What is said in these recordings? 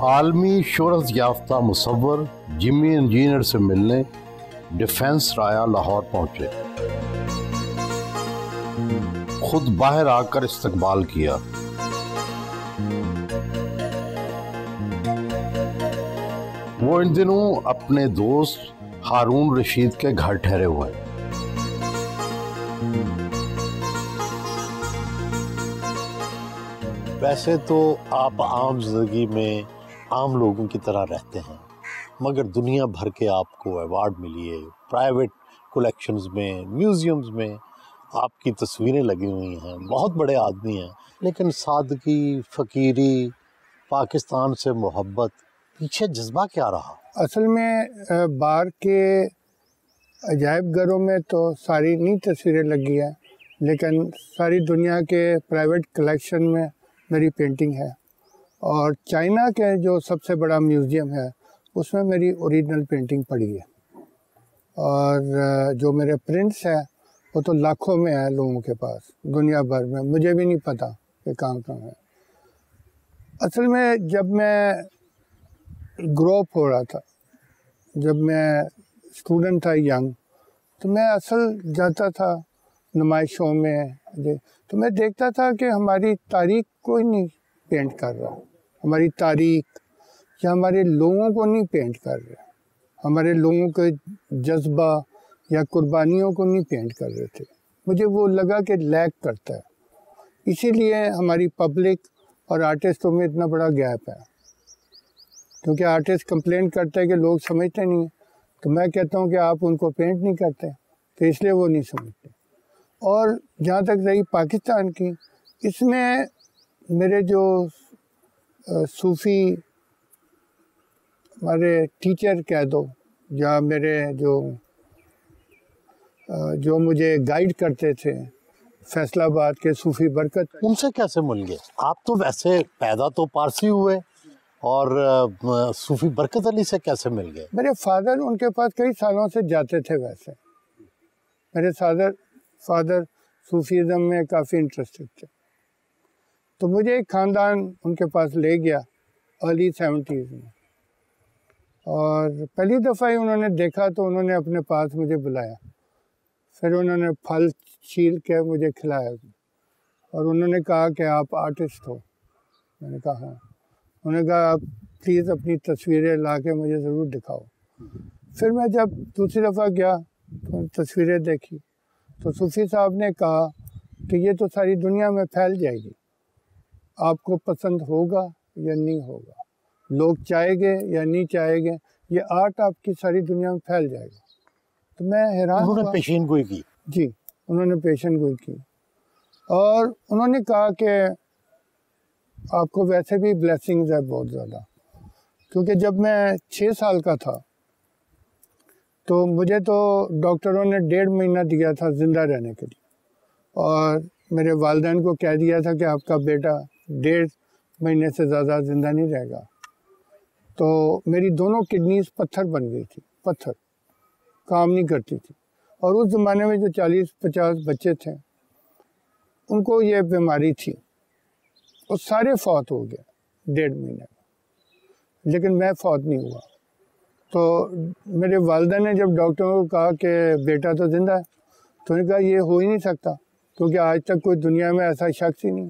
عالمی شہرت یافتہ مصور جمی انجینئر سے ملنے ڈیفنس رایا لاہور پہنچے، خود باہر آ کر استقبال کیا۔ وہ ان دنوں اپنے دوست ہارون رشید کے گھر ٹھہرے ہوئے ہیں۔ ویسے تو آپ عام زندگی میں عام لوگوں کی طرح رہتے ہیں، مگر دنیا بھر کے آپ کو ایوارڈ ملی ہے، پرائیویٹ کلیکشنز میں، میوزیمز میں آپ کی تصویریں لگی ہوئی ہیں، بہت بڑے آدمی ہیں، لیکن سادگی، فقیری، پاکستان سے محبت، پیچھے جذبہ کیا رہا؟ اصل میں باہر کے عجائب گھروں میں تو ساری نہیں تصویریں لگی ہیں، لیکن ساری دنیا کے پرائیویٹ کلیکشن میں میری پینٹنگ ہے، اور چائنا کے جو سب سے بڑا میوزیم ہے اس میں میری اوریجنل پینٹنگ پڑی ہے، اور جو میرے پرنٹس ہیں وہ تو لاکھوں میں ہیں لوگوں کے پاس دنیا بھر میں، مجھے بھی نہیں پتہ کہ کہاں کہاں ہے۔ اصل میں جب میں گرو اپ ہو رہا تھا، جب میں اسٹوڈنٹ تھا ینگ، تو میں اصل جاتا تھا نمائشوں میں، تو میں دیکھتا تھا کہ ہماری تاریخ کوئی نہیں پینٹ کر رہا، ہماری تاریخ یا ہمارے لوگوں کو نہیں پینٹ کر رہے، ہمارے لوگوں کے جذبہ یا قربانیوں کو نہیں پینٹ کر رہے تھے۔ مجھے وہ لگا کہ لیک کرتا ہے، اسی لیے ہماری پبلک اور آرٹسٹوں میں اتنا بڑا گیپ ہے، کیونکہ آرٹسٹ کمپلین کرتا ہے کہ لوگ سمجھتے نہیں ہیں، تو میں کہتا ہوں کہ آپ ان کو پینٹ نہیں کرتے، تو اس لیے وہ نہیں سمجھتے۔ اور جہاں تک رہی پاکستان کی، اس میں میرے جو صوفی ہمارے ٹیچر کہہ دو، یا میرے جو مجھے گائیڈ کرتے تھے، فیصل آباد کے صوفی برکت، ان سے کیسے مل گئے؟ آپ تو ویسے پیدا تو پارسی ہوئے، اور صوفی برکت علی سے کیسے مل گئے؟ میرے فادر ان کے پاس کئی سالوں سے جاتے تھے، ویسے میرے فادر صوفیزم میں کافی انٹرسٹڈ تھے، تو مجھے ایک خاندان ان کے پاس لے گیا ارلی 70s میں، اور پہلی دفعہ ہی انہوں نے دیکھا تو انہوں نے اپنے پاس مجھے بلایا، پھر انہوں نے پھل چھیل کے مجھے کھلایا، اور انہوں نے کہا کہ آپ آرٹسٹ ہو؟ میں نے کہا ہاں۔ انہوں نے کہا آپ پلیز اپنی تصویریں لا کے مجھے ضرور دکھاؤ۔ پھر میں جب دوسری دفعہ گیا تو تصویریں دیکھی، تو صوفی صاحب نے کہا کہ یہ تو ساری دنیا میں پھیل جائے گی، آپ کو پسند ہوگا یا نہیں ہوگا، لوگ چاہیں گے یا نہیں چاہیں گے، یہ آرٹ آپ کی ساری دنیا میں پھیل جائے گا۔ تو میں حیران ہوا۔ انہوں نے پیشین گوئی کی؟ جی، انہوں نے پیشین گوئی کی، اور انہوں نے کہا کہ آپ کو ویسے بھی بلیسنگز ہے بہت زیادہ، کیونکہ جب میں 6 سال کا تھا تو مجھے تو ڈاکٹروں نے 1.5 مہینہ دیا تھا زندہ رہنے کے لیے، اور میرے والدین کو کہہ دیا تھا کہ آپ کا بیٹا 1.5 مہینے سے زیادہ زندہ نہیں رہے گا۔ تو میری دونوں کڈنیز پتھر بن گئی تھی، پتھر کام نہیں کرتی تھی، اور اس زمانے میں جو 40-50 بچے تھے ان کو یہ بیماری تھی، وہ سارے فوت ہو گئے 1.5 مہینے میں، لیکن میں فوت نہیں ہوا۔ تو میرے والدہ نے جب ڈاکٹروں کو کہا کہ بیٹا تو زندہ ہے، تو انہوں نے کہا یہ ہو ہی نہیں سکتا، کیونکہ آج تک کوئی دنیا میں ایسا شخص ہی نہیں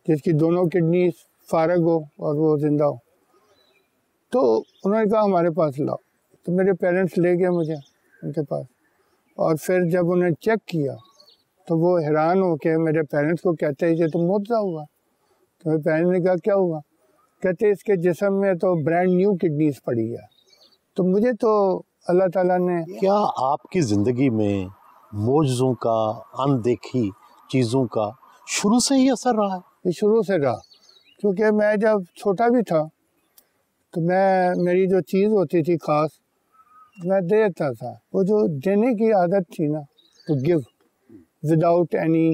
جس کی دونوں کڈنیز فارغ ہو اور وہ زندہ ہو۔ تو انہوں نے کہا ہمارے پاس لاؤ، تو میرے پیرنٹس لے گئے مجھے ان کے پاس، اور پھر جب انہوں نے چیک کیا تو وہ حیران ہو کے میرے پیرنٹس کو کہتے ہیں یہ تو معجزہ ہوا۔ تو میرے پیرنٹس نے کہا کیا ہوا؟ کہتے اس کے جسم میں تو برانڈ نیو کڈنیز پڑی ہے۔ تو مجھے تو اللہ تعالیٰ نے، کیا آپ کی زندگی میں معجزوں کا، اندیکھی چیزوں کا شروع سے ہی اثر رہا ہے؟ یہ شروع سے رہا، کیونکہ میں جب چھوٹا بھی تھا تو میری جو چیز ہوتی تھی خاص میں دیتا تھا، وہ جو دینے کی عادت تھی نا، تو گیو وداؤٹ اینی،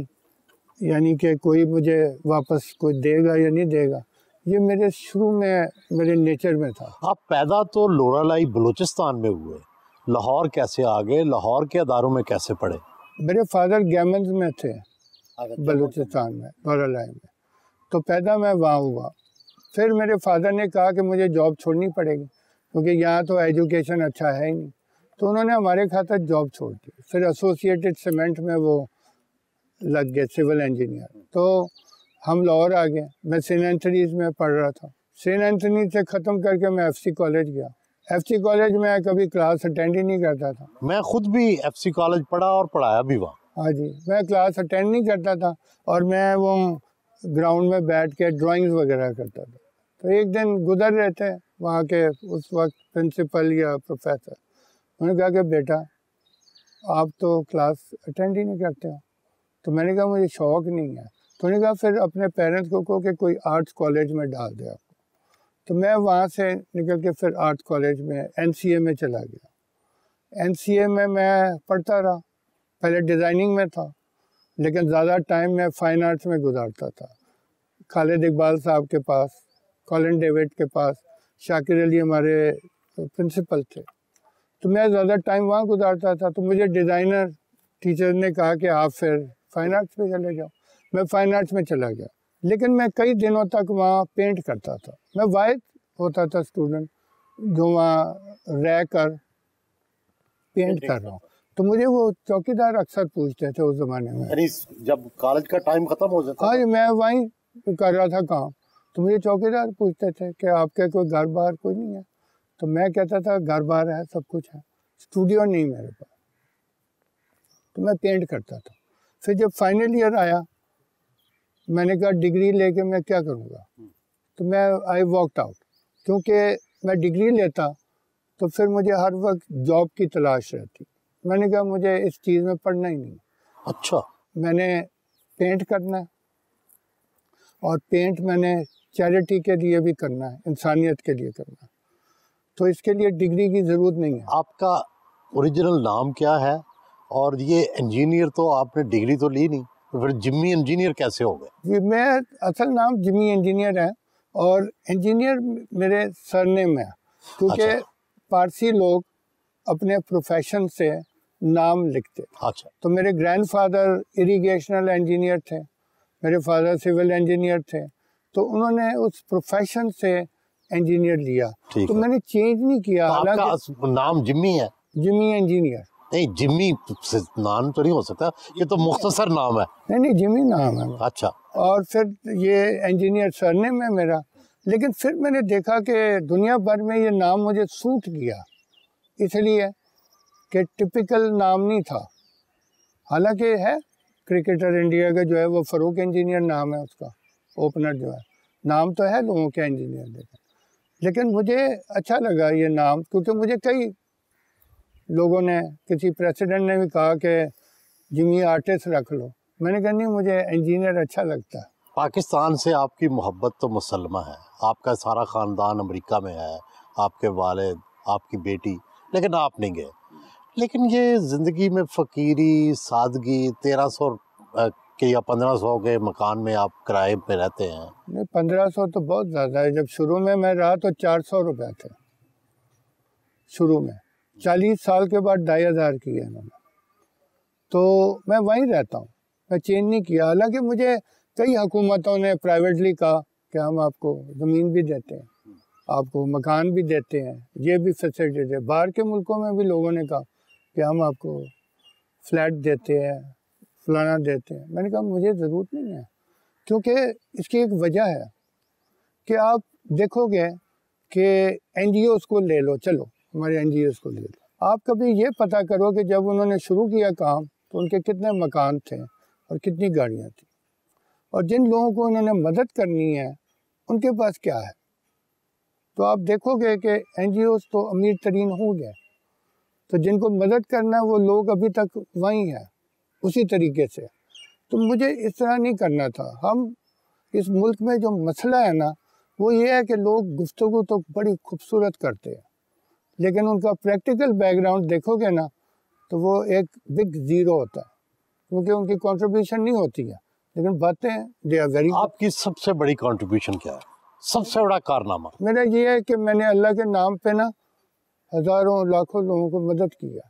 یعنی کہ کوئی مجھے واپس کوئی دے گا یا نہیں دے گا، یہ میرے شروع میں میرے نیچر میں تھا۔ آپ پیدا تو لورالائی بلوچستان میں ہوئے، لاہور کیسے آ گئے؟ لاہور کے اداروں میں کیسے پڑھے؟ میرے فادر گیمنز میں تھے بلوچستان میں، لورالائی میں، تو پیدا میں وہاں ہوا، پھر میرے فادر نے کہا کہ مجھے جاب چھوڑنی پڑے گی کیونکہ یہاں تو ایجوکیشن اچھا ہے ہی نہیں، تو انہوں نے ہمارے خاطر جاب چھوڑ دی. پھر ایسوسیٹڈ سیمنٹ میں وہ لگ گئے سول انجینئر. تو ہم لاہور آ گئے. میں سینٹ اینتھنیز میں پڑھ رہا تھا. سینٹ اینتھنیز سے ختم کر کے میں ایف سی کالج گیا. ایف سی کالج میں کبھی کلاس اٹینڈ ہی نہیں کرتا تھا. میں خود بھی ایف سی کالج پڑھا اور پڑھایا بھی وہاں. ہاں جی، میں کلاس اٹینڈ نہیں کرتا تھا اور میں وہ گراؤنڈ میں بیٹھ کے ڈرائنگز وغیرہ کرتا تھا. تو ایک دن گزر رہے تھے وہاں کے اس وقت پرنسپل یا پروفیسر، انہوں نے کہا کہ بیٹا آپ تو کلاس اٹینڈ ہی نہیں کرتے ہو. تو میں نے کہا مجھے شوق نہیں ہے. تو انہوں نے کہا پھر اپنے پیرنٹس کو کہو کہ کوئی آرٹس کالج میں ڈال دے آپ کو. تو میں وہاں سے نکل کے پھر آرٹ کالج میں این سی اے میں چلا گیا. این سی اے میں پڑھتا رہا. پہلے ڈیزائننگ میں تھا لیکن زیادہ ٹائم میں فائن آرٹس میں گزارتا تھا. خالد اقبال صاحب کے پاس، کالن ڈیوڈ کے پاس، شاکر علی ہمارے پرنسپل تھے. تو میں زیادہ ٹائم وہاں گزارتا تھا. تو مجھے ڈیزائنر ٹیچر نے کہا کہ آپ پھر فائن آرٹس میں چلے جاؤ. میں فائن آرٹس میں چلا گیا لیکن میں کئی دنوں تک وہاں پینٹ کرتا تھا. میں واحد ہوتا تھا اسٹوڈنٹ جو وہاں رہ کر پینٹ کر رہا ہوں. تو مجھے وہ چوکیدار اکثر پوچھتے تھے اس زمانے میں. یعنی جب کالج کا ٹائم ختم ہو جاتا، ہاں میں وہیں کر رہا تھا کام. تو مجھے چوکیدار پوچھتے تھے کہ آپ کے کوئی گھر بار کوئی نہیں ہے. تو میں کہتا تھا گھر بار ہے، سب کچھ ہے، اسٹوڈیو نہیں میرے پاس. تو میں پینٹ کرتا تھا. پھر جب فائنل ایئر آیا میں نے کہا ڈگری لے کے میں کیا کروں گا. تو میں آئی واکڈ آؤٹ کیونکہ میں ڈگری لیتا تو پھر مجھے ہر وقت جاب کی تلاش رہتی. میں نے کہا مجھے اس چیز میں پڑھنا ہی نہیں. اچھا، میں نے پینٹ کرنا ہے اور پینٹ میں نے چیریٹی کے لیے بھی کرنا ہے، انسانیت کے لیے کرنا ہے. تو اس کے لیے ڈگری کی ضرورت نہیں ہے. آپ کا اوریجنل نام کیا ہے؟ اور یہ انجینئر تو آپ نے ڈگری تو لی نہیں، تو پھر جمی انجینئر کیسے ہو گئے؟ جی میں اصل نام جمی انجینئر ہے اور انجینئر میرے سرنیم ہے کیونکہ پارسی لوگ اپنے پروفیشن سے نام لکھتے. اچھا. تو میرے گرینڈ فادر اریگیشنل انجینئر تھے، میرے فادر سول انجینئر تھے. تو انہوں نے اس پروفیشن سے انجینئر لیا. تو میں نے چینج نہیں کیا. آپ کا نام جمی ہے؟ جمی انجینئر. نہیں، جمی نام تو نہیں ہو سکتا، یہ تو مختصر نام ہے. نہیں جمی نام ہے. اچھا. اور پھر یہ انجینئر سرنیم ہے میرا. لیکن پھر میں نے دیکھا کہ دنیا بھر میں یہ نام مجھے سوٹ کیا اس لیے کہ ٹپیکل نام نہیں تھا. حالانکہ ہے کرکٹر انڈیا کا جو ہے وہ فاروق انجینئر نام ہے اس کا، اوپنر جو ہے، نام تو ہے لوگوں کے انجینئر. لیکن مجھے اچھا لگا یہ نام کیونکہ مجھے کئی لوگوں نے، کسی پریسیڈنٹ نے بھی کہا کہ جمی آرٹسٹ رکھ لو. میں نے کہا نہیں مجھے انجینئر اچھا لگتا ہے. پاکستان سے آپ کی محبت تو مسلمہ ہے، آپ کا سارا خاندان امریکہ میں ہے، آپ کے والد، آپ کی بیٹی، لیکن آپ نہیں گئے. لیکن یہ زندگی میں فقیری، سادگی، 1300 کے یا 1500 کے مکان میں آپ کرائے پہ رہتے ہیں. نہیں 1500 تو بہت زیادہ ہے. جب شروع میں رہا تو 400 روپے تھے شروع میں. 40 سال کے بعد 2500 کیے انہوں نے. تو میں وہیں رہتا ہوں، میں چینج نہیں کیا. حالانکہ مجھے کئی حکومتوں نے پرائیویٹلی کہا کہ ہم آپ کو زمین بھی دیتے ہیں، آپ کو مکان بھی دیتے ہیں، یہ بھی فیسلٹی دے. باہر کے ملکوں میں بھی لوگوں نے کہا کہ ہم آپ کو فلیٹ دیتے ہیں، فلانا دیتے ہیں. میں نے کہا مجھے ضرورت نہیں ہے کیونکہ اس کی ایک وجہ ہے کہ آپ دیکھو گے کہ این جی اوز کو لے لو، چلو ہمارے این جی اوز کو لے لو. آپ کبھی یہ پتہ کرو کہ جب انہوں نے شروع کیا کام تو ان کے کتنے مکان تھے اور کتنی گاڑیاں تھیں، اور جن لوگوں کو انہوں نے مدد کرنی ہے ان کے پاس کیا ہے. تو آپ دیکھو گے کہ این جی اوز تو امیر ترین ہو گئے. تو جن کو مدد کرنا ہے وہ لوگ ابھی تک وہیں ہیں اسی طریقے سے. تو مجھے اس طرح نہیں کرنا تھا. ہم اس ملک میں جو مسئلہ ہے نا وہ یہ ہے کہ لوگ گفتگو تو بڑی خوبصورت کرتے ہیں لیکن ان کا پریکٹیکل بیک گراؤنڈ دیکھو گے نا تو وہ ایک بگ زیرو ہوتا ہے کیونکہ ان کی کنٹریبیوشن نہیں ہوتی ہے لیکن باتیں دے آر ویری. آپ کی سب سے بڑی کنٹریبیوشن کیا ہے، سب سے بڑا کارنامہ؟ میرا یہ ہے کہ میں نے اللہ کے نام پہ نا ہزاروں لاکھوں لوگوں کو مدد کیا.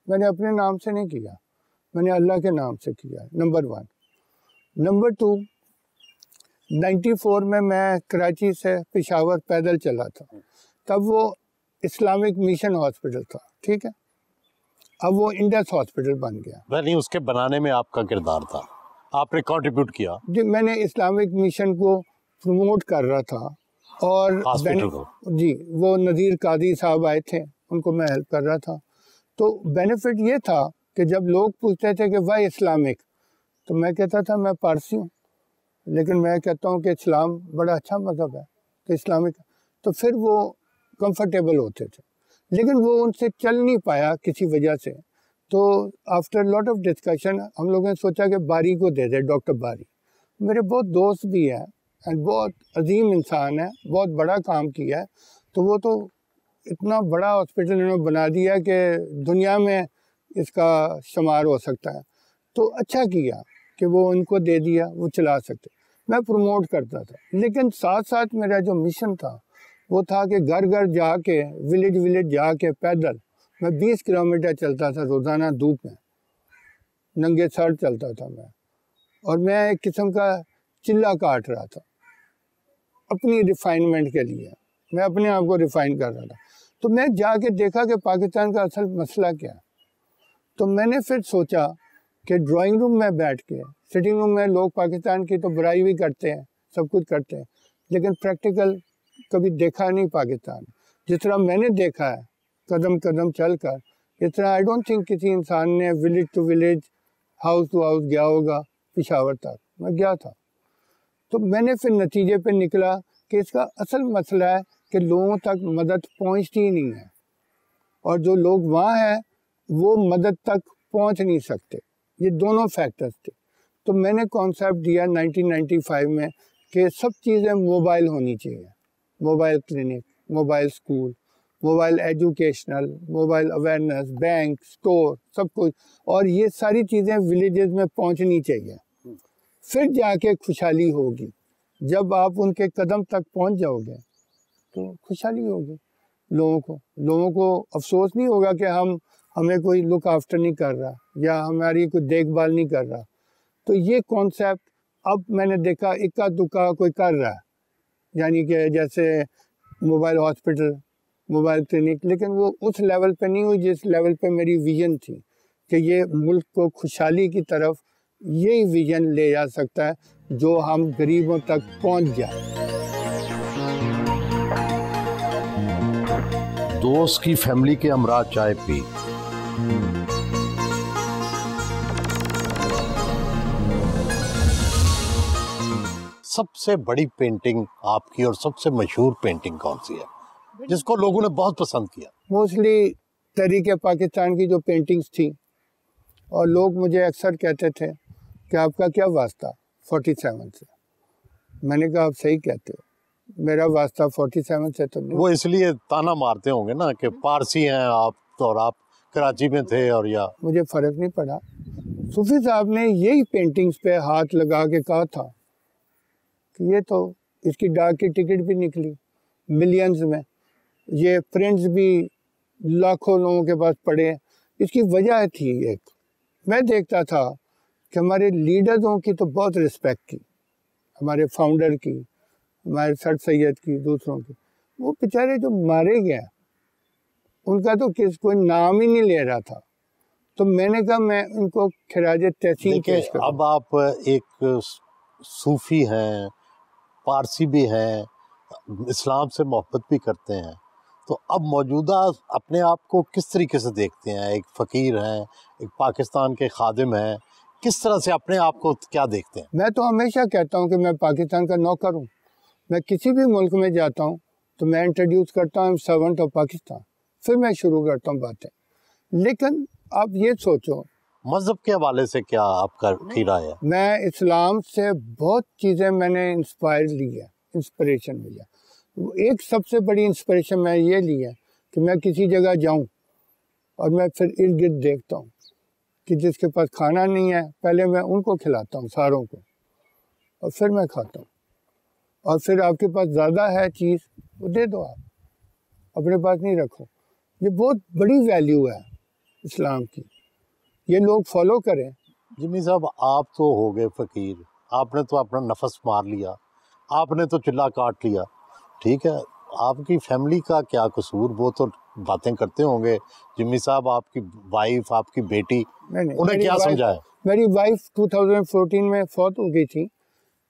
میں نے اپنے نام سے نہیں کیا، میں نے اللہ کے نام سے کیا. نمبر 1. نمبر 2، 94 میں کراچی سے پشاور پیدل چلا تھا، تب وہ اسلامک مشن ہاسپٹل تھا، ٹھیک ہے، اب وہ انڈس ہاسپٹل بن گیا. یعنی اس کے بنانے میں آپ کا کردار تھا، آپ نے کنٹریبیوٹ کیا. جی میں نے اسلامک مشن کو پروموٹ کر رہا تھا، اور جی وہ نذیر قادری صاحب آئے تھے، ان کو میں ہیلپ کر رہا تھا. تو بینیفٹ یہ تھا کہ جب لوگ پوچھتے تھے کہ وائی اسلامک، تو میں کہتا تھا میں پارسی ہوں، لیکن میں کہتا ہوں کہ اسلام بڑا اچھا مذہب ہے تو اسلامک، تو پھر وہ کمفرٹیبل ہوتے تھے. لیکن وہ ان سے چل نہیں پایا کسی وجہ سے. تو آفٹر لاٹ آف ڈسکشن ہم لوگوں نے سوچا کہ باری کو دے دے، ڈاکٹر باری میرے بہت دوست بھی ہے اینڈ بہت عظیم انسان ہے، بہت بڑا کام کیا ہے. تو وہ تو اتنا بڑا ہاسپٹل انہوں نے بنا دیا کہ دنیا میں اس کا شمار ہو سکتا ہے. تو اچھا کیا کہ وہ ان کو دے دیا، وہ چلا سکتے. میں پروموٹ کرتا تھا، لیکن ساتھ ساتھ میرا جو مشن تھا وہ تھا کہ گھر گھر جا کے، ولیج جا کے پیدل میں 20 کلومیٹر چلتا تھا روزانہ، دھوپ میں ننگے سر چلتا تھا میں، اور میں ایک قسم کا چلہ کاٹ رہا تھا اپنی ریفائنمنٹ کے لیے. میں اپنے آپ کو ریفائن کر رہا تھا. تو میں جا کے دیکھا کہ پاکستان کا اصل مسئلہ کیا ہے. تو میں نے پھر سوچا کہ ڈرائنگ روم میں بیٹھ کے، سٹنگ روم میں لوگ پاکستان کی تو برائی بھی کرتے ہیں، سب کچھ کرتے ہیں، لیکن پریکٹیکل کبھی دیکھا نہیں پاکستان. جس طرح میں نے دیکھا ہے قدم قدم چل کر، اس طرح آئی ڈونٹ تھنک کسی انسان نے village to village, house to house گیا ہوگا پشاور تک. میں گیا تھا. تو میں نے پھر نتیجے پہ نکلا کہ اس کا اصل مسئلہ ہے کہ لوگوں تک مدد پہنچتی ہی نہیں ہے، اور جو لوگ وہاں ہیں وہ مدد تک پہنچ نہیں سکتے. یہ دونوں فیکٹرز تھے. تو میں نے کانسیپٹ دیا 1995 میں کہ سب چیزیں موبائل ہونی چاہیے، mobile clinic, mobile school, mobile educational, mobile awareness, bank, store, سب کچھ، اور یہ ساری چیزیں ولیجز میں پہنچنی چاہیے. پھر جا کے خوشحالی ہوگی. جب آپ ان کے قدم تک پہنچ جاؤ گے تو خوشحالی ہوگی. لوگوں کو افسوس نہیں ہوگا کہ ہمیں کوئی لک آفٹر نہیں کر رہا یا ہماری کوئی دیکھ بھال نہیں کر رہا. تو یہ کانسیپٹ اب میں نے دیکھا اکا دکا کوئی کر رہا ہے، یعنی کہ جیسے موبائل ہاسپٹل، موبائل کلینک، لیکن وہ اس لیول پہ نہیں ہوئی جس لیول پہ میری ویژن تھی کہ یہ ملک کو خوشحالی کی طرف یہی ویژن لے جا سکتا ہے جو ہم غریبوں تک پہنچ جائیں. دوست کی فیملی کے ہمراہ چائے پی. سب سے بڑی پینٹنگ آپ کی اور سب سے مشہور پینٹنگ کون سی ہے جس کو لوگوں نے بہت پسند کیا؟ موسٹلی تحریک پاکستان کی جو پینٹنگز تھیں، اور لوگ مجھے اکثر کہتے تھے کہ آپ کا کیا واسطہ 47 سے. میں نے کہا آپ صحیح کہتے ہو، میرا واسطہ 47 سے تو نہیں. وہ اس لیے تانا مارتے ہوں گے نا کہ پارسی ہیں آپ اور آپ کراچی میں تھے، اور یا مجھے فرق نہیں پڑا. صوفی صاحب نے یہی پینٹنگز پہ ہاتھ لگا کے کہا تھا کہ یہ تو اس کی ڈاک کی ٹکٹ بھی نکلی ملینز میں، یہ پرنٹس بھی لاکھوں لوگوں کے پاس پڑے. اس کی وجہ تھی ایک، میں دیکھتا تھا کہ ہمارے لیڈروں کی تو بہت رسپیکٹ کی، ہمارے فاؤنڈر کی، ہمارے سر سید کی، دوسروں کی. وہ بیچارے جو مارے گئے ان کا تو کوئی نام ہی نہیں لے رہا تھا. تو میں نے کہا میں ان کو خراج تحسین پیش کروں. اب آپ ایک صوفی ہیں، پارسی بھی ہیں، اسلام سے محبت بھی کرتے ہیں، تو اب موجودہ اپنے آپ کو کس طریقے سے دیکھتے ہیں؟ ایک فقیر ہیں، ایک پاکستان کے خادم ہیں، کس طرح سے اپنے آپ کو کیا دیکھتے ہیں؟ میں تو ہمیشہ کہتا ہوں کہ میں پاکستان کا نوکر ہوں. میں کسی بھی ملک میں جاتا ہوں تو میں انٹروڈیوس کرتا ہوں سرونٹ آف پاکستان، پھر میں شروع کرتا ہوں باتیں. لیکن آپ یہ سوچو مذہب کے حوالے سے کیا آپ کا خیرہ ہے؟ میں اسلام سے بہت چیزیں میں نے انسپائر لی ہے، انسپریشن لی ہے. ایک سب سے بڑی انسپریشن میں یہ لی ہے کہ میں کسی جگہ جاؤں اور میں پھر ارد گرد دیکھتا ہوں کہ جس کے پاس کھانا نہیں ہے پہلے میں ان کو کھلاتا ہوں ساروں کو، اور پھر میں کھاتا ہوں. اور پھر آپ کے پاس زیادہ ہے چیز وہ دے دو، آپ اپنے پاس نہیں رکھو. یہ بہت بڑی ویلیو ہے اسلام کی، یہ لوگ فالو کریں. جمی صاحب آپ تو ہو گئے فقیر، آپ نے تو اپنا نفس مار لیا، آپ نے تو چلا کاٹ لیا، ٹھیک ہے، آپ کی فیملی کا کیا قصور؟ وہ تو باتیں کرتے ہوں گے جمی صاحب، آپ کی وائف، آپ کی بیٹی، انہیں کیا سمجھایا؟ میری وائف 2014 میں فوت ہو گئی تھی.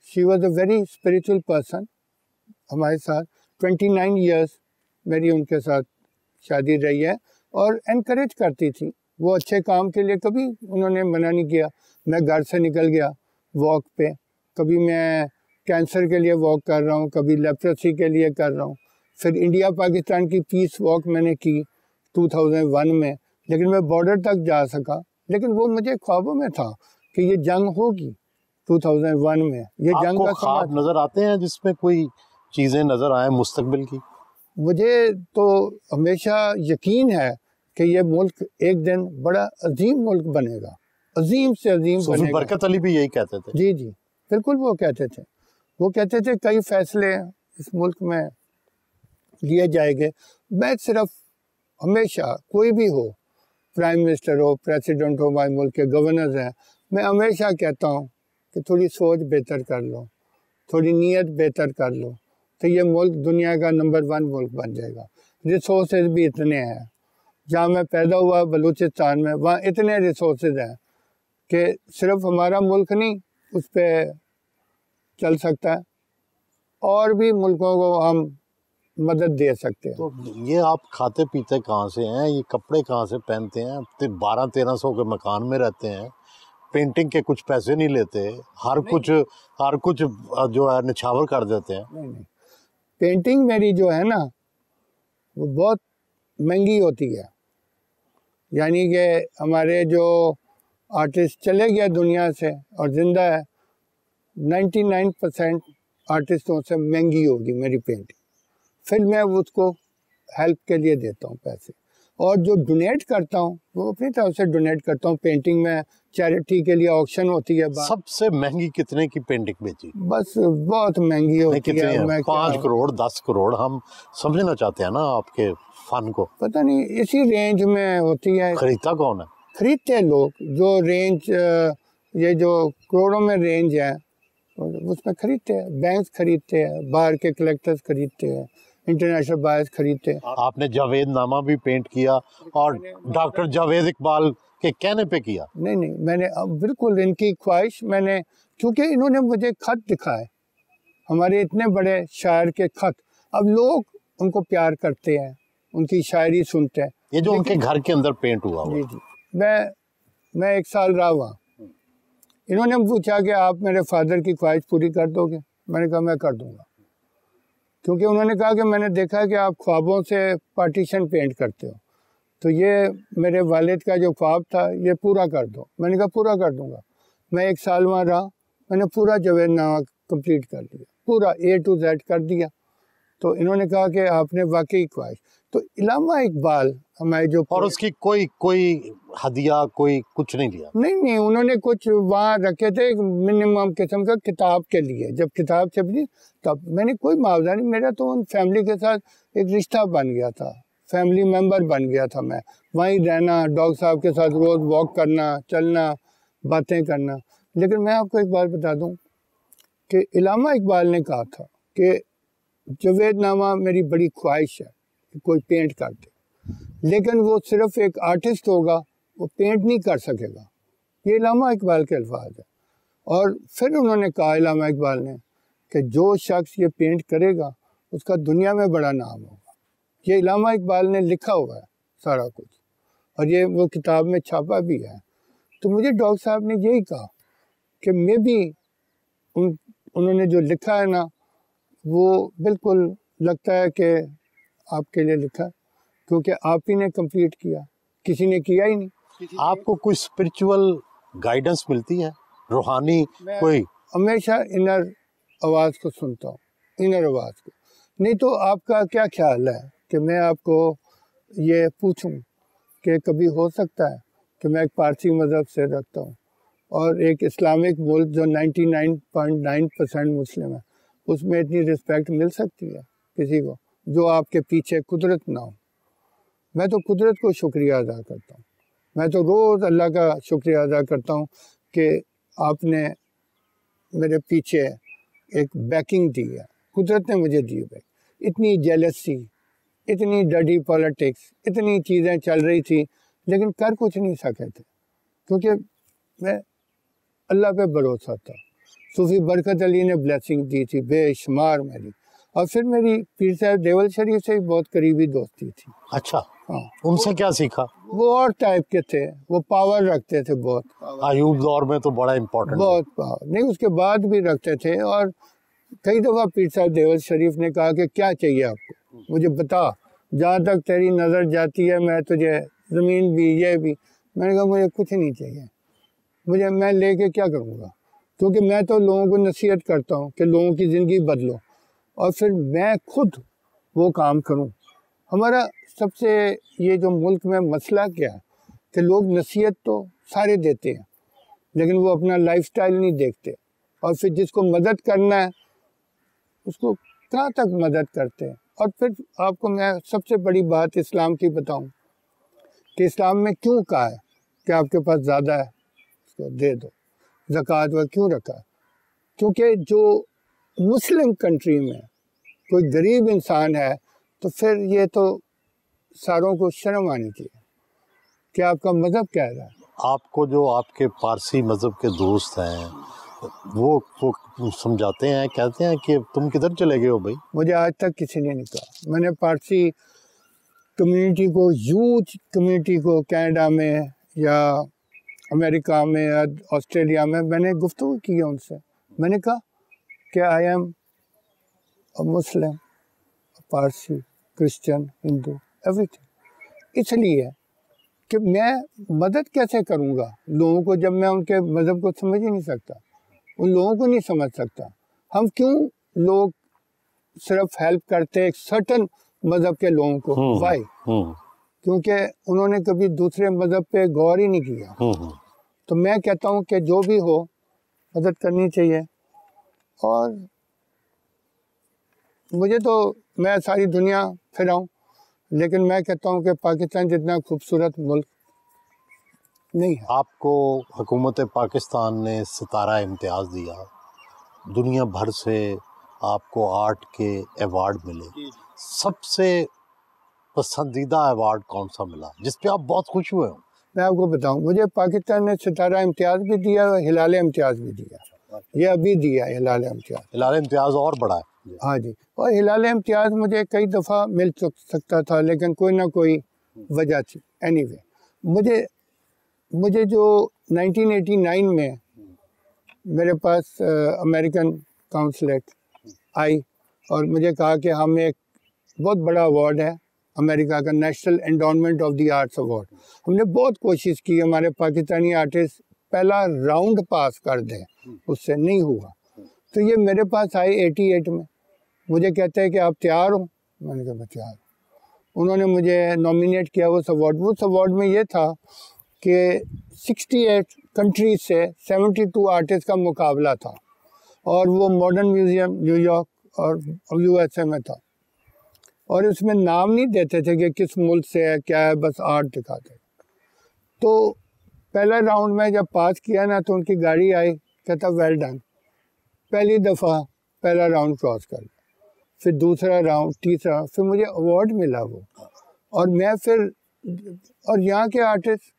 She was a very spiritual person. ہمارے ساتھ 29 ایئرس میری ان کے ساتھ شادی رہی ہے، اور انکریج کرتی تھی. وہ اچھے کام کے لیے کبھی انہوں نے منع نہیں کیا. میں گھر سے نکل گیا واک پہ، کبھی میں کینسر کے لیے واک کر رہا ہوں، کبھی لیپروسی کے لیے کر رہا ہوں. پھر انڈیا پاکستان کی پیس واک میں نے کی 2001 میں، لیکن میں بارڈر تک جا سکا. لیکن وہ مجھے خوابوں میں تھا کہ یہ جنگ ہوگی 2001 میں. یہ جنگ کا خواب نظر آتے ہیں جس میں کوئی چیزیں نظر آئیں مستقبل کی؟ مجھے تو ہمیشہ یقین ہے کہ یہ ملک ایک دن بڑا عظیم ملک بنے گا، عظیم سے عظیم بنے گا. برکت علی بھی یہی کہتے تھے. جی جی بالکل، وہ کہتے تھے. وہ کہتے تھے کئی فیصلے اس ملک میں لیے جائیں گے. میں صرف ہمیشہ، کوئی بھی ہو، پرائم منسٹر ہو، پریسیڈنٹ ہو، ہمارے ملک کے گورنرز ہیں، میں ہمیشہ کہتا ہوں کہ تھوڑی سوچ بہتر کر لو، تھوڑی نیت بہتر کر لو، تو یہ ملک دنیا کا نمبر 1 ملک بن جائے گا. ریسورسز بھی اتنے ہیں. جہاں میں پیدا ہوا بلوچستان میں، وہاں اتنے ریسورسز ہیں کہ صرف ہمارا ملک نہیں اس پہ چل سکتا ہے، اور بھی ملکوں کو ہم مدد دے سکتے ہیں. تو یہ آپ کھاتے پیتے کہاں سے ہیں؟ یہ کپڑے کہاں سے پہنتے ہیں؟ 1200-1300 کے مکان میں رہتے ہیں، پینٹنگ کے کچھ پیسے نہیں لیتے، ہر کچھ جو ہے نچھاور کر دیتے ہیں. نہیں، پینٹنگ میری جو ہے نا وہ بہت مہنگی ہوتی ہے. یعنی کہ ہمارے جو آرٹسٹ چلے گیا دنیا سے اور زندہ ہے، 99% آرٹسٹوں سے مہنگی ہوگی میری پینٹنگ. پھر میں اس کو ہیلپ کے لیے دیتا ہوں پیسے، اور جو ڈونیٹ کرتا ہوں وہ اپنی طرف سے ڈونیٹ کرتا ہوں. پینٹنگ میں چیریٹی کے لیے آکشن ہوتی ہے. سب سے مہنگی کتنے کی پینٹنگ بیچی؟ بس بہت مہنگی ہوتی ہے. 5 کروڑ 10 کروڑ؟ ہم سمجھنا چاہتے ہیں نا آپ کے فن کو. پتہ نہیں اسی رینج میں ہوتی ہے. خریدتا کون ہے؟ خریدتے لوگ، جو رینج یہ جو کروڑوں میں رینج ہے اس میں خریدتے ہیں. بینکس خریدتے ہیں، باہر کے کلیکٹرز خریدتے ہیں، انٹرنیشنل بائرز خریدتے ہیں. آپ نے جاوید نامہ بھی پینٹ کیا، اور ڈاکٹر جاوید اقبال کے کہنے پہ کیا؟ نہیں، میں نے بالکل ان کی خواہش، میں نے، کیونکہ انہوں نے مجھے خط دکھائے، ہمارے اتنے بڑے شاعر کے خط. اب لوگ ان کو پیار کرتے ہیں، ان کی شاعری سنتے ہیں. یہ جو ان کے گھر کے اندر پینٹ ہوا ہوا. جی میں 1 سال رہا ہوا. انہوں نے پوچھا کہ آپ میرے فادر کی خواہش پوری کر دو گے؟ میں نے کہا میں کر دوں گا، کیونکہ انہوں نے کہا کہ میں نے دیکھا کہ آپ خوابوں سے پارٹیشن پینٹ کرتے ہو، تو یہ میرے والد کا جو خواب تھا یہ پورا کر دو. میں نے کہا پورا کر دوں گا. میں 1 سال وہاں رہا، میں نے پورا جاوید نامہ کمپلیٹ کر دیا، پورا A to Z کر دیا. تو انہوں نے کہا کہ آپ نے واقعی خواہش. تو علامہ اقبال ہمارے جو، اور اس کی کوئی ہدیہ، کوئی کچھ نہیں لیا؟ نہیں، انہوں نے کچھ وہاں رکھے تھے منیمم قسم کا کتاب کے لیے. جب کتاب چھپی تب میں نے کوئی معاوضہ نہیں. میرا تو ان فیملی کے ساتھ ایک رشتہ بن گیا تھا، فیملی ممبر بن گیا تھا. میں وہیں رہنا، ڈاکٹر صاحب کے ساتھ روز واک کرنا، چلنا، باتیں کرنا. لیکن میں آپ کو ایک بات بتا دوں کہ علامہ اقبال نے کہا تھا کہ جاوید نامہ میری بڑی خواہش ہے کہ کوئی پینٹ کر دے، لیکن وہ صرف ایک آرٹسٹ ہوگا، وہ پینٹ نہیں کر سکے گا. یہ علامہ اقبال کے الفاظ ہے. اور پھر انہوں نے کہا علامہ اقبال نے کہ جو شخص یہ پینٹ کرے گا اس کا دنیا میں بڑا نام ہوگا. یہ علامہ اقبال نے لکھا ہوا ہے سارا کچھ، اور یہ وہ کتاب میں چھاپا بھی ہے. تو مجھے ڈاکٹر صاحب نے یہی کہا کہ میں بھی انہوں نے جو لکھا ہے نا وہ بالکل لگتا ہے کہ آپ کے لیے لکھا، کیونکہ آپ ہی نے کمپلیٹ کیا، کسی نے کیا ہی نہیں. آپ کو کوئی اسپرچول گائیڈنس ملتی ہے، روحانی کوئی؟ ہمیشہ انر آواز کو سنتا ہوں، انر آواز کو. نہیں تو آپ کا کیا خیال ہے کہ میں آپ کو یہ پوچھوں کہ کبھی ہو سکتا ہے کہ میں ایک پارسی مذہب سے رکھتا ہوں اور ایک اسلامک ملک جو 99.9% مسلم ہے، اس میں اتنی رسپیکٹ مل سکتی ہے کسی کو جو آپ کے پیچھے قدرت نہ ہو؟ میں تو قدرت کو شکریہ ادا کرتا ہوں. میں تو روز اللہ کا شکریہ ادا کرتا ہوں کہ آپ نے میرے پیچھے ایک بیکنگ دی ہے، قدرت نے مجھے دی ہے. اتنی جیلسی، اتنی ڈرٹی پالیٹکس، اتنی چیزیں چل رہی تھی لیکن کر کچھ نہیں سکے تھے کیونکہ میں اللہ پہ بھروسہ تھا. صوفی برکت علی نے بلیسنگ دی تھی بے شمار میری، اور پھر میری پیر صاحب دیول شریف سے بہت قریبی دوستی تھی. اچھا، ہاں، ان سے کیا سیکھا؟ وہ اور ٹائپ کے تھے، وہ پاور رکھتے تھے بہت. ایوب دور میں تو بڑا امپورٹنٹ، بہت پاور نہیں، اس کے بعد بھی رکھتے تھے. اور کئی دفعہ پیر صاحب دیول شریف نے کہا کہ کیا چاہیے آپ کو، مجھے بتا، جہاں تک تیری نظر جاتی ہے میں تجھے زمین بھی یہ بھی. میں نے کہا مجھے کچھ نہیں چاہیے، میں لے کے کیا کروں گا، کیونکہ میں تو لوگوں کو نصیحت کرتا ہوں کہ لوگوں کی زندگی بدلو اور پھر میں خود وہ کام کروں. ہمارا سب سے یہ جو ملک میں مسئلہ کیا ہے کہ لوگ نصیحت تو سارے دیتے ہیں لیکن وہ اپنا لائف سٹائل نہیں دیکھتے، اور پھر جس کو مدد کرنا ہے اس کو کہاں تک مدد کرتے ہیں. اور پھر آپ کو میں سب سے بڑی بات اسلام کی بتاؤں کہ اسلام میں کیوں کہا ہے کہ آپ کے پاس زیادہ ہے اس کو دے دو، زکوٰۃ وہ کیوں رکھا ہے؟ کیونکہ جو مسلم کنٹری میں کوئی غریب انسان ہے تو پھر یہ تو ساروں کو شرم آنی چاہیے کہ آپ کا مذہب کہہ رہا ہے. آپ کو جو آپ کے پارسی مذہب کے دوست ہیں وہ سمجھاتے ہیں، کہتے ہیں کہ تم کدھر چلے گئے ہو بھائی؟ مجھے آج تک کسی نے نہیں کہا. میں نے پارسی کمیونٹی کو، یوتھ کمیونٹی کو کینیڈا میں یا امریکہ میں یا آسٹریلیا میں نے گفتگو کی ہے ان سے. میں نے کہا کہ I am Muslim, Parsi, Christian, Hindu, everything. اس لیے کہ میں مدد کیسے کروں گا لوگوں کو جب میں ان کے مذہب کو سمجھ ہی نہیں سکتا، ان لوگوں کو نہیں سمجھ سکتا. ہم کیوں لوگ صرف ہیلپ کرتے ایک سرٹن مذہب کے لوگوں کو؟ وائی؟ کیونکہ انہوں نے کبھی دوسرے مذہب پہ غور ہی نہیں کیا. تو میں کہتا ہوں کہ جو بھی ہو مدد کرنی چاہیے. اور مجھے تو میں ساری دنیا پھراؤں لیکن میں کہتا ہوں کہ پاکستان جتنا خوبصورت ملک نہیں ہے. آپ کو حکومت پاکستان نے ستارہ امتیاز دیا، دنیا بھر سے آپ کو آرٹ کے ایوارڈ ملے، سب سے پسندیدہ ایوارڈ کون سا ملا جس پہ آپ بہت خوش ہوئے ہوں؟ میں آپ کو بتاؤں، مجھے پاکستان نے ستارہ امتیاز بھی دیا اور ہلال امتیاز بھی دیا. یہ ابھی دیا ہلال امتیاز. ہلال امتیاز اور بڑا ہے. ہاں جی، اور ہلال امتیاز مجھے کئی دفعہ مل سکتا تھا لیکن کوئی نہ کوئی وجہ تھی. اینی وے مجھے جو 1989 میں میرے پاس امریکن کاؤنسلیٹ آئی اور مجھے کہا کہ ہم ایک بہت بڑا ایوارڈ ہے امریکہ کا، national endowment of the arts award. ہم نے بہت کوشش کی ہمارے پاکستانی آرٹسٹ پہلا راؤنڈ پاس کر دیں، اس سے نہیں ہوا. تو یہ میرے پاس آئے 88 میں، مجھے کہتے ہیں کہ آپ تیار ہوں؟ میں نے کہا میں تیار ہوں. انہوں نے مجھے نامینیٹ کیا اس ایوارڈ میں یہ تھا کہ 68 کنٹریز سے 72 آرٹسٹ کا مقابلہ تھا، اور وہ ماڈرن میوزیم نیو یارک اور USA میں تھا. اور اس میں نام نہیں دیتے تھے کہ کس ملک سے ہے کیا ہے، بس آرٹ دکھاتے. تو پہلا راؤنڈ میں جب پاس کیا نا تو ان کی گاڑی آئی، کہتا ویل ڈن، پہلی دفعہ پہلا راؤنڈ کراس کر لیا. پھر دوسرا راؤنڈ، تیسرا، پھر مجھے ایوارڈ ملا وہ. اور میں پھر اور یہاں کے آرٹسٹ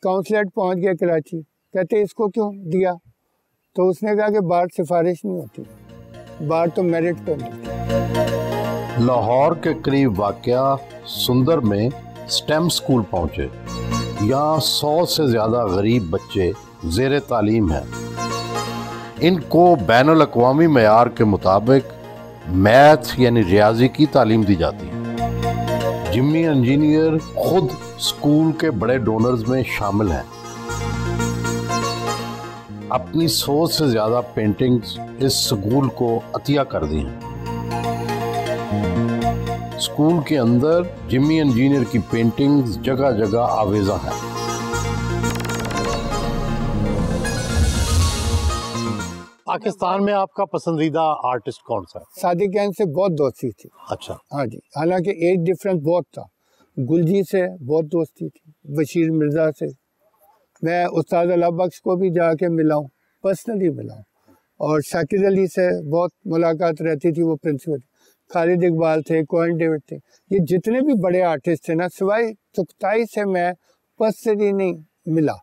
کاؤنسلیٹ پہنچ گئے کراچی، کہتے اس کو کیوں دیا؟ تو اس نے کہا کہ بار سفارش نہیں ہوتی، بار تو میرٹ پہ ملتی. لاہور کے قریب واقع سندر میں سٹیم سکول پہنچے. یہاں 100 سے زیادہ غریب بچے زیر تعلیم ہیں. ان کو بین الاقوامی معیار کے مطابق میتھ یعنی ریاضی کی تعلیم دی جاتی ہے. جمی انجینئر خود سکول کے بڑے ڈونرز میں شامل ہیں. اپنی 100 سے زیادہ پینٹنگز اس سکول کو عطیہ کر دی ہیں. سکول کے اندر جمی انجینئر کی پینٹنگز جگہ جگہ آویزاں ہیں. پاکستان میں آپ کا پسندیدہ آرٹسٹ کون سا ہے؟ صادق گین سے بہت دوستی تھی. اچھا. ہاں جی، حالانکہ ایج ڈفرنس بہت تھا. گلجی سے بہت دوستی تھی، بشیر مرزا سے. میں استاد اللہ بخش کو بھی جا کے ملا ہوں، پرسنلی ملا ہوں. اور شاکر علی سے بہت ملاقات رہتی تھی، وہ پرنسپل، خالد اقبال تھے، کوئن ڈیوڈ تھے، یہ جتنے بھی بڑے آرٹسٹ تھے نا، سوائے چغتائی سے میں پرسنلی نہیں ملا.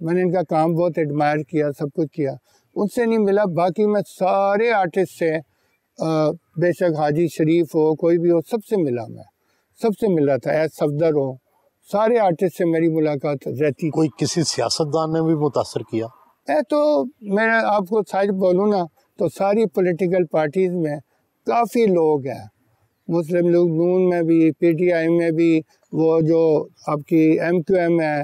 میں نے ان کا کام بہت ایڈمائر کیا، سب کچھ کیا، ان سے نہیں ملا. باقی میں سارے آرٹسٹ سے، بے شک حاجی شریف ہو، کوئی بھی ہو، سب سے ملا، میں سب سے ملا تھا. ایس صفدر ہو، سارے آرٹسٹ سے میری ملاقات رہتی. کوئی کسی سیاستدان نے بھی متاثر کیا؟ تو میں آپ کو سچ بولوں نا تو ساری پولیٹیکل پارٹیز میں کافی لوگ ہیں، مسلم لیگ نون میں بھی، پی ٹی آئی میں بھی، وہ جو آپ کی ایم کیو ایم ہے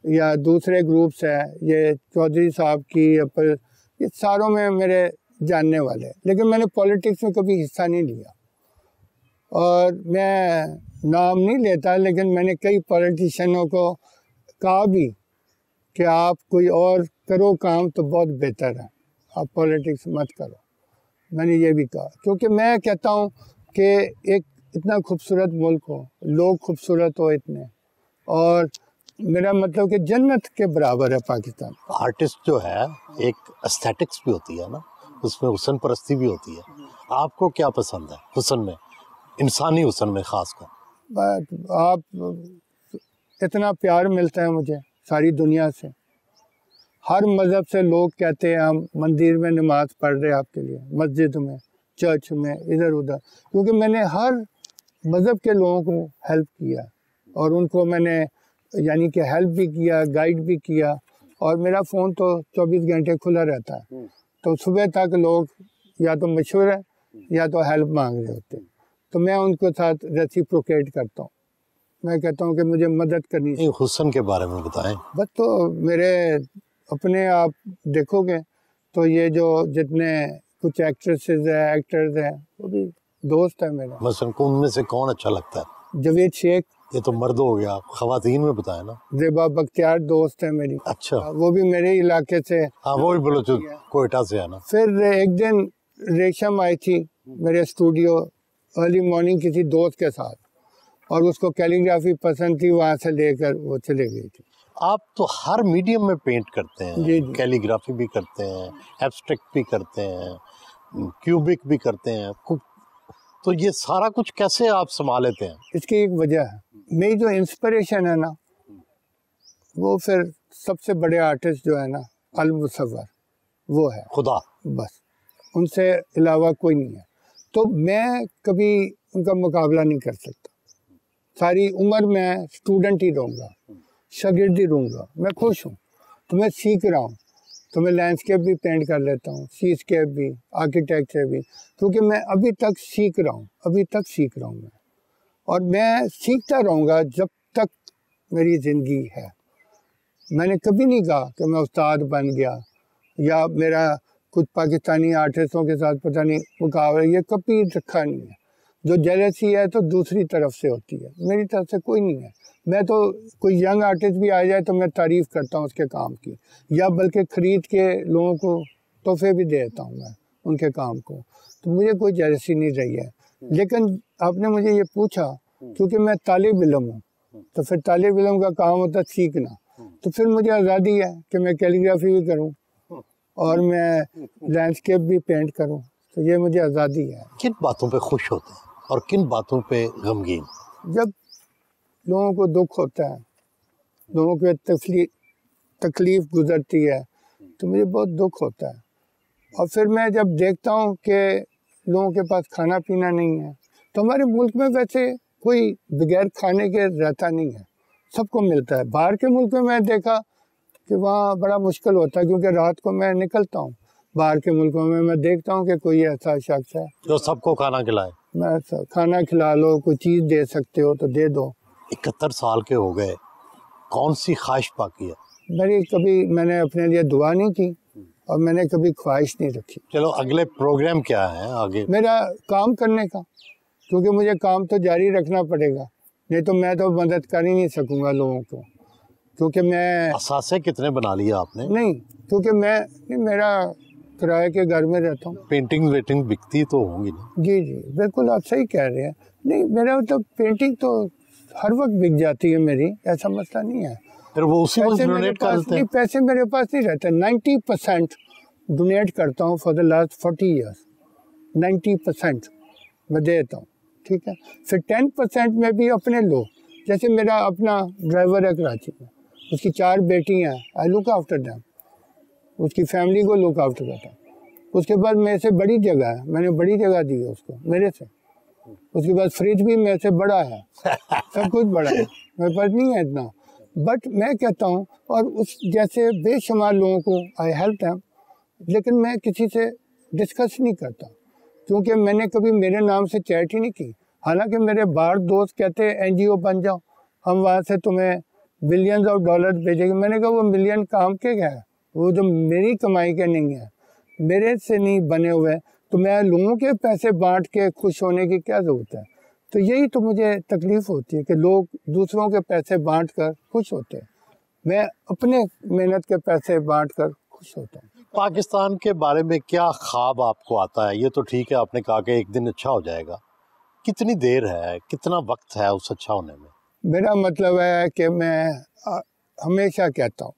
یا دوسرے گروپس ہیں، یہ چودھری صاحب کی، یہ ساروں میں میرے جاننے والے. لیکن میں نے پولیٹکس میں کبھی حصہ نہیں لیا، اور میں نام نہیں لیتا، لیکن میں نے کئی پولیٹیشینوں کو کہا بھی کہ آپ کوئی اور کرو کام تو بہت بہتر ہے، آپ پولیٹکس مت کرو. میں نے یہ بھی کہا، کیونکہ میں کہتا ہوں کہ ایک اتنا خوبصورت ملک ہو، لوگ خوبصورت ہو اتنے، اور میرا مطلب کہ جنت کے برابر ہے پاکستان. آرٹسٹ جو ہے ایک استھیٹکس بھی ہوتی ہے نا، اس میں حسن پرستی بھی ہوتی ہے. آپ کو کیا پسند ہے حسن میں، انسانی حسن میں خاص کر؟ آپ اتنا پیار ملتا ہے مجھے ساری دنیا سے، ہر مذہب سے لوگ کہتے ہیں ہم مندر میں نماز پڑھ رہے آپ کے لیے، مسجد میں، چرچ میں، ادھر ادھر، کیونکہ میں نے ہر مذہب کے لوگوں کو ہیلپ کیا، اور ان کو میں نے یعنی کہ ہیلپ بھی کیا، گائیڈ بھی کیا. اور میرا فون تو 24 گھنٹے کھلا رہتا ہے، تو صبح تک لوگ یا تو مشورہ یا تو ہیلپ مانگ رہے ہوتے ہیں، تو میں ان کے ساتھ ریسیپروکیٹ کرتا ہوں. میں کہتا ہوں کہ مجھے مدد کرنی چاہیے. حسن کے بارے میں بتائیں. بس تو میرے اپنے آپ دیکھو گے تو یہ جو جتنے کچھ ایکٹریسز ہیں، ایکٹرز ہیں، وہ بھی دوست ہیں میرے. مثلا ان میں سے کون اچھا لگتا ہے؟ جاوید شیخ. یہ تو مرد ہو گیا، خواتین میں بتائیں نا. زیبا بختیار دوست ہے میری. اچھا. وہ بھی میرے علاقے سے. ہاں، وہ بھی بلوچ کوئٹہ سے ہے نا. پھر ایک دن ریشم آئی تھی میرے اسٹوڈیو ارلی مارننگ کسی دوست کے ساتھ، اور اس کو کیلیگرافی پسند تھی، وہاں سے لے کر وہ چلے گئی تھی. آپ تو ہر میڈیم میں پینٹ کرتے ہیں. جی. کیلیگرافی بھی کرتے ہیں، ایبسٹریکٹ بھی کرتے ہیں، کیوبک بھی کرتے ہیں، تو یہ سارا کچھ کیسے آپ سنبھال لیتے ہیں؟ اس کی ایک وجہ ہے، میری جو انسپریشن ہے نا، وہ پھر سب سے بڑے آرٹسٹ جو ہے نا، المصور، وہ ہے خدا. بس ان سے علاوہ کوئی نہیں ہے. تو میں کبھی ان کا مقابلہ نہیں کر سکتا. ساری عمر میں اسٹوڈنٹ ہی رہوں گا، شاگرد ہی رہوں گا. میں خوش ہوں، تو میں سیکھ رہا ہوں. تو میں لینڈسکیپ بھی پینٹ کر لیتا ہوں، سی اسکیپ بھی، آرکیٹیکچر بھی، کیونکہ میں ابھی تک سیکھ رہا ہوں میں. اور میں سیکھتا رہوں گا جب تک میری زندگی ہے. میں نے کبھی نہیں کہا کہ میں استاد بن گیا، یا میرا کچھ پاکستانی آرٹسٹوں کے ساتھ پتہ نہیں مقابلہ، یہ کبھی رکھا نہیں ہے. جو جیلسی ہے تو دوسری طرف سے ہوتی ہے، میری طرف سے کوئی نہیں ہے. میں تو کوئی ینگ آرٹسٹ بھی آ جائے تو میں تعریف کرتا ہوں اس کے کام کی، یا بلکہ خرید کے لوگوں کو تحفے بھی دیتا ہوں میں ان کے کام کو. تو مجھے کوئی جیلسی نہیں رہی ہے. لیکن آپ نے مجھے یہ پوچھا، کیونکہ میں طالب علم ہوں، تو پھر طالب علم کا کام ہوتا ہے سیکھنا. تو پھر مجھے آزادی ہے کہ میں کیلیگرافی بھی کروں اور میں لینڈسکیپ بھی پینٹ کروں. تو یہ مجھے آزادی ہے. کن باتوں پہ خوش ہوتے ہیں اور کن باتوں پہ غمگین؟ جب لوگوں کو دکھ ہوتا ہے، لوگوں کے تکلیف گزرتی ہے، تو مجھے بہت دکھ ہوتا ہے. اور پھر میں جب دیکھتا ہوں کہ لوگوں کے پاس کھانا پینا نہیں ہے، تو ہمارے ملک میں ویسے کوئی بغیر کھانے کے رہتا نہیں ہے، سب کو ملتا ہے. باہر کے ملک میں دیکھا کہ وہاں بڑا مشکل ہوتا ہے، کیونکہ رات کو میں نکلتا ہوں باہر کے ملکوں میں دیکھتا ہوں کہ کوئی ایسا شخص ہے جو سب کو کھانا کھلائے. میں کھانا کھلا لو، کوئی چیز دے سکتے ہو تو دے دو. 71 سال کے ہو گئے، کون سی خواہش باقی ہے؟ میں نے اپنے لیے دعا نہیں کی، اور میں نے کبھی خواہش نہیں رکھی. چلو، اگلے پروگرام کیا ہے آگے؟ میرا کام کرنے کا، کیونکہ مجھے کام تو جاری رکھنا پڑے گا، نہیں تو میں تو مدد کر ہی نہیں سکوں گا لوگوں کو. کیونکہ میں اثاثے کتنے بنا لیا آپ نے؟ نہیں، کیونکہ میرا کرائے کے گھر میں رہتا ہوں. پینٹنگ ویٹنگ بکتی تو ہوں گی نا؟ جی بالکل، آپ صحیح کہہ رہے ہیں. نہیں، میرا مطلب پینٹنگ تو ہر وقت بک جاتی ہے میری، ایسا مسئلہ نہیں ہے. پھر وہ اسی وقت ڈونیٹ کرتے ہیں؟ پیسے میرے پاس نہیں رہتے. 90% ڈونیٹ کرتا ہوں فار دا لاسٹ 40 ایئرس 90% میں دیتا ہوں، ٹھیک ہے. پھر 10% میں بھی اپنے لوگ، جیسے میرا اپنا ڈرائیور ہے کراچی میں، اس کی 4 بیٹیاں ہیں، آئی لک آفٹر دیم، اس کی فیملی کو لک آفٹر کرتا ہوں. اس کے بعد میرے سے بڑی جگہ ہے، میں نے بڑی جگہ دی ہے اس کو میرے سے. اس کے بعد فریج بھی میرے سے بڑا ہے، سب کچھ بڑا ہے، میرے پاس نہیں ہے اتنا. بٹ میں کہتا ہوں، اور اس جیسے بے شمار لوگوں کو آئی ہیلپ دیم، لیکن میں کسی سے ڈسکس نہیں کرتا، کیونکہ میں نے کبھی میرے نام سے چیریٹی نہیں کی. حالانکہ میرے باہر دوست کہتے ہیں NGO بن جاؤ، ہم وہاں سے تمہیں بلینز آف ڈالر بھیجیں گے. میں نے کہا وہ ملین کام کے ہے، وہ جو میری کمائی کے نہیں ہے، میرے سے نہیں بنے ہوئے، تو میں لوگوں کے پیسے بانٹ کے خوش ہونے کی کیا ضرورت ہے. تو یہی تو مجھے تکلیف ہوتی ہے کہ لوگ دوسروں کے پیسے بانٹ کر خوش ہوتے ہیں، میں اپنے محنت کے پیسے بانٹ کر خوش ہوتا ہوں. پاکستان کے بارے میں کیا خواب آپ کو آتا ہے؟ یہ تو ٹھیک ہے آپ نے کہا کہ ایک دن اچھا ہو جائے گا، کتنی دیر ہے، کتنا وقت ہے اس اچھا ہونے میں؟ میرا مطلب ہے کہ میں ہمیشہ کہتا ہوں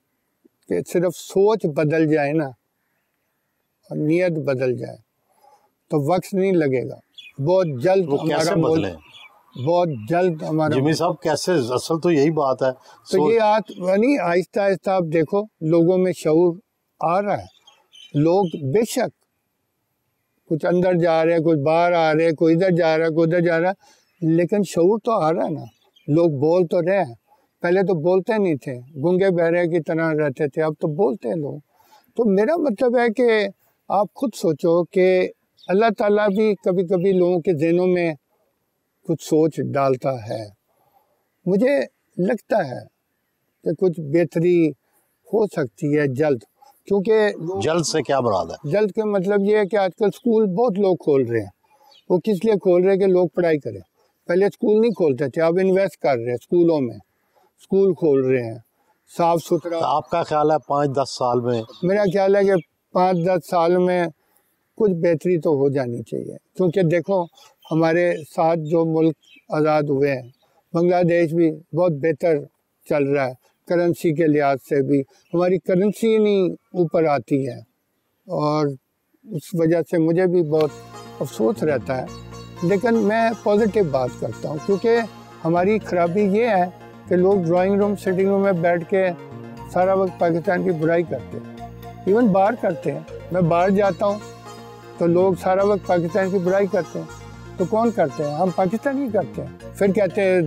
کہ صرف سوچ بدل جائے نا اور نیت بدل جائے تو وقت نہیں لگے گا. بہت جلد ہمارا ملک، بہت جلد ہمارا جمی صاحب کیسے، اصل تو یہی بات ہے. تو یہ یعنی آہستہ آہستہ آپ دیکھو لوگوں میں شعور آ رہا ہے. لوگ بے شک کچھ اندر جا رہے ہیں، کچھ باہر آ رہے ہیں، کوئی ادھر جا رہا ہے، کوئی ادھر جا رہا ہے، لیکن شعور تو آ رہا ہے نا. لوگ بول تو رہے ہیں، پہلے تو بولتے نہیں تھے، گنگے بہرے کی طرح رہتے تھے، اب تو بولتے ہیں لوگ. تو میرا مطلب ہے کہ آپ خود سوچو کہ اللہ تعالیٰ بھی کبھی کبھی لوگوں کے ذہنوں میں کچھ سوچ ڈالتا ہے. مجھے لگتا ہے کہ کچھ بہتری ہو سکتی ہے جلد، کیونکہ جلد سے کیا مراد ہے؟ جلد کا مطلب یہ ہے کہ آج کل اسکول بہت لوگ کھول رہے ہیں. وہ کس لیے کھول رہے ہیں؟ کہ لوگ پڑھائی کریں. پہلے اسکول نہیں کھولتے تھے، اب انویسٹ کر رہے ہیں اسکولوں میں، اسکول کھول رہے ہیں صاف ستھرا. آپ کا خیال ہے 5-10 سال میں؟ میرا خیال ہے کہ 5-10 سال میں کچھ بہتری تو ہو جانی چاہیے. کیونکہ دیکھو ہمارے ساتھ جو ملک آزاد ہوئے ہیں، بنگلہ دیش بھی بہت بہتر چل رہا ہے، کرنسی کے لحاظ سے بھی ہماری کرنسی نہیں اوپر آتی ہے، اور اس وجہ سے مجھے بھی بہت افسوس رہتا ہے. لیکن میں پازیٹیو بات کرتا ہوں، کیونکہ ہماری خرابی یہ ہے کہ لوگ ڈرائنگ روم سٹنگ روم میں بیٹھ کے سارا وقت پاکستان کی برائی کرتے ہیں. ایون باہر کرتے ہیں، میں باہر جاتا ہوں تو لوگ سارا وقت پاکستان کی برائی کرتے ہیں. تو کون کرتے ہیں؟ ہم پاکستانی کرتے ہیں. پھر کہتے ہیں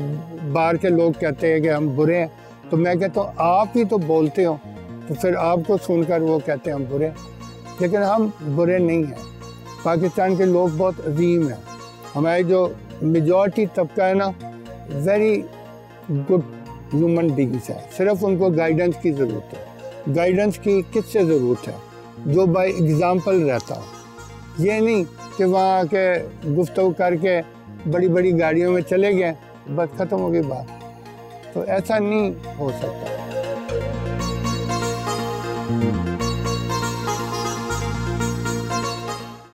باہر کے لوگ کہتے ہیں کہ ہم برے ہیں. تو میں کہتا ہوں آپ ہی تو بولتے ہو، تو پھر آپ کو سن کر وہ کہتے ہیں ہم برے، لیکن ہم برے نہیں ہیں. پاکستان کے لوگ بہت عظیم ہیں. ہمارے جو میجورٹی طبقہ ہے نا، ویری گڈ ہیومن بینگس ہے. صرف ان کو گائیڈنس کی ضرورت ہے. گائیڈنس کی کس سے ضرورت ہے؟ جو بائی ایگزامپل رہتا ہو. یہ نہیں کہ وہاں کے گفتگو کر کے بڑی بڑی گاڑیوں میں چلے گئے، بس ختم ہو گئی بات. تو ایسا نہیں ہو سکتا.